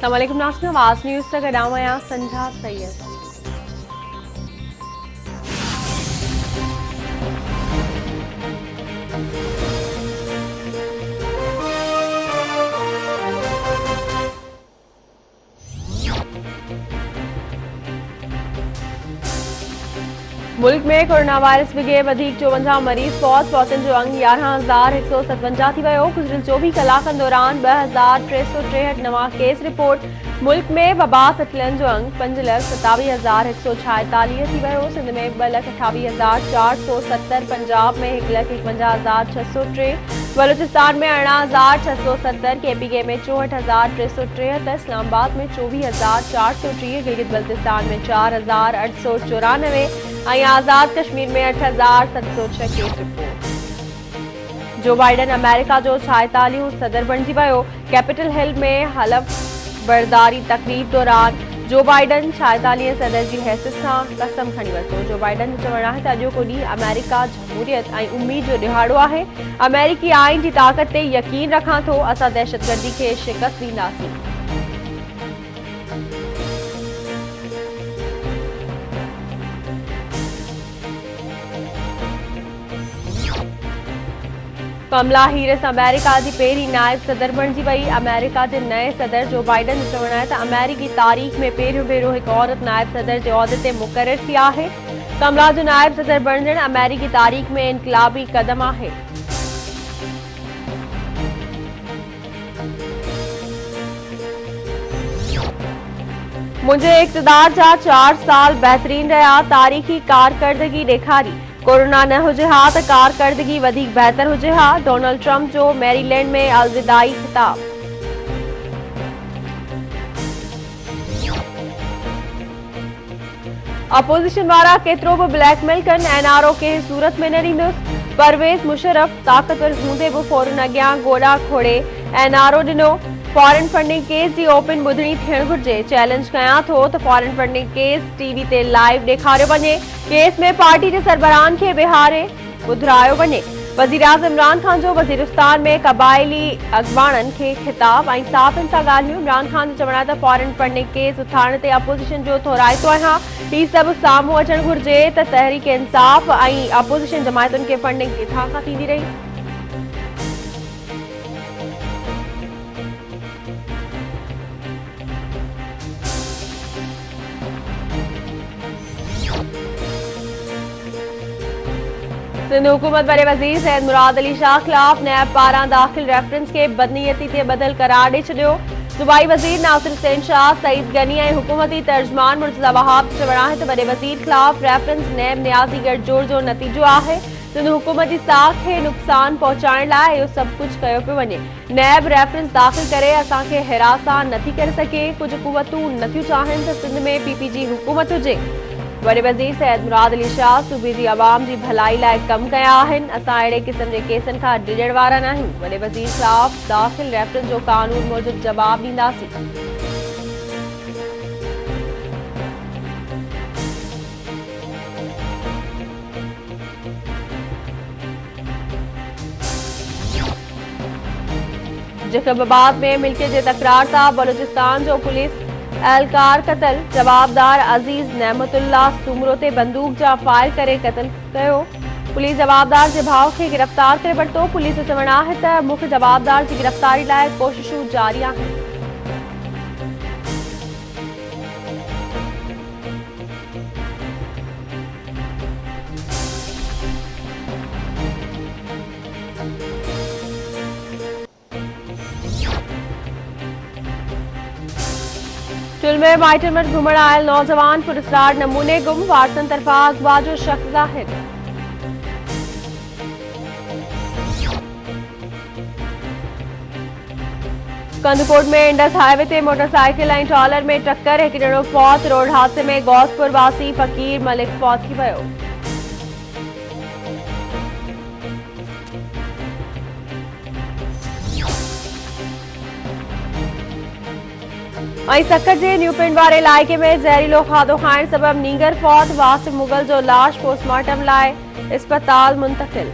अस्सलामुअलैकुम नाज़रीन, आवाज़ न्यूज़ से गदाम आया संजा सैयद। मुल्क में कोरोना वायरस विगे 54 मरीज़ पहुतन जो अंग 11,157 थी वियो। गुज़िरियल 24 कलाकनि दौरान 2,363 नवां केस रिपोर्ट। मुल्क में वबा सटलनि जो अंग 5,27,146 थी वियो। सिंध में 2,28,470, पंजाब में 1,51,603, बलूचिस्तान में 18,670, KPK में 64,373, इस्लामाबाद में 24,430, गिलगित बल्तिस्तान में 4,894 और आज़ाद कश्मीर में 8,706 केस रिपोर्ट। जो बाइडन अमेरिका जो 46 सदर बणिजी वियो। कैपिटल हिल में हलफ बरदारी तकरीब दौरान जो बाइडन 46 सदर की हैसियत से कसम खणी वरितो। जो बाइडन जो चवणु आहे त अॼोको ॾींहुं अमेरिका जमहूरियत और उम्मीद जो ॾिहाड़ो आहे। अमेरिकी आइन की ताकत ते यकीन रखां थो, असां दहशतगर्दी के शिकस्त ॾींदासीं। कमला हैरिस अमेरिका की पहिरीं नायब सदर बणिजी वई। अमेरिका के नए सदर जो बाइडन जो चवणु आहे त अमेरिकी तारीख़ में पहिरियों भेरो एक औरत नायब सदर के उहदे ते मुक़रर थी आहे। कमला जो नायब सदर बणजण अमेरिकी तारीख़ में इनकलाबी कदम आहे। मुझे इक़्तिदार जा 4 साल बेहतरीन रहा, तारीख़ी कारकर्दगी ॾेखारी। कोरोना न हुजे हा त कारकर्दगी वधिक बेहतर हुजे हा। डोनाल्ड ट्रंप जो मैरीलैंड में अलविदाई खिताब। अपोजिशन वारा केतरो भी ब्लैकमेल कन, NRO के सूरत में न ॾींदुसि। परवेज़ मुशर्रफ ताकतवर हूंदे भी फौरन अॻियां गोॾा खोड़े NRO ॾिनो। फॉरेन फंडिंग केस की ओपन ॿुधणी थियण घुर्जे। चैलेंज कयां थो त फॉरेन फंडिंग केस टीवी ते लाइव ॾेखारियो वञे। केस में पार्टी के सरबराहन के बिहारे ॿुधायो वञे। वज़ीर आज़म इमरान खान जो वज़ीरिस्तान में कबाइली अॻवाननि के खिताब ऐं साफ़िन सां ॻाल्हियूं। इमरान खान जो चवणु आहे त फॉरेन फंडिंग केस उथारण ते अपोजिशन जो थोराइतो आहियां। ही सभु साम्हूं अचणु घुर्जे त तहरीक इंसाफ़ ऐं अपोजिशन जमायतुनि के फंडिंग किथां खां थींदी रही। सिंध हुकूमत बड़े वजीर सैयद मुराद अली शाह खिलाफ नैब पारां दाखिल रेफरेंस के बदनीयती से बदल करार ॾेई छॾियो। सूबाई वजीर नासिर हुसैन शाह, सईद गनी और हुकूमती तर्जमान मुर्तज़ा वहाब जो चवणु आहे त वॾे वज़ीर खिलाफ रेफरेंस नैब न्याज़ी गठजोड़ जो नतीजो आहे। सिंध हुकूमत की साख के नुक़सान पहुंचाइण लाइ इहो सभु कुछ कयो पियो वञे। नैब रेफरेंस दाखिल करे असांखे हिरासा नथी करे सके। कुछ कुवतूं नथियूं चाहिनि त सिंध में PPG हुकूमत हुजे। वॾे वज़ीर सैयद मुराद अली शाह सूबे की आवाम की भलाई लाइ कम कया आहिनि। असां अहिड़े क़िस्म के केसनि खां डिॼण वारा न आहियूं। वॾे वज़ीर खिलाफ दाखिल रेफरेंस जो कानून मूजिब जवाब ॾींदासीं। जैकबाबाद में मिल्कियत के तकरार सां बलूचिस्तान जो पुलिस एहलकार कतल। जवाबदार अजीज नेमतुल्लाह सुमरो ते बंदूक जा फायर करे कतल कयो। पुलिस जवाबदार के भाउ के गिरफ्तार करे वरितो। पुलिस जो चवणु आहे त मुख्य जवाबदार की गिरफ्तारी लाइ कोशिशूं जारी आहिनि। टुल में माइटन वटि घुमण आयल नौजवान पुरस्कार नमूने गुम। वारसन तरफा अगवा जो शक ज़ाहिर। कंदकोट में इंडस हाईवे ते मोटरसाइकिल और ट्रॉलर में टक्कर, एक ॼणो फौत। रोड हादसे में गौसपुर वासी फकीर मलिक फौत थी वियो। सखर के न्यू पिंड वाले इलाके में जहरीलो खाधो खाइण सबब नीगर फौत। वासिफ मुगल जो लाश पोस्टमार्टम लाइ अस्पताल मुंतकिल।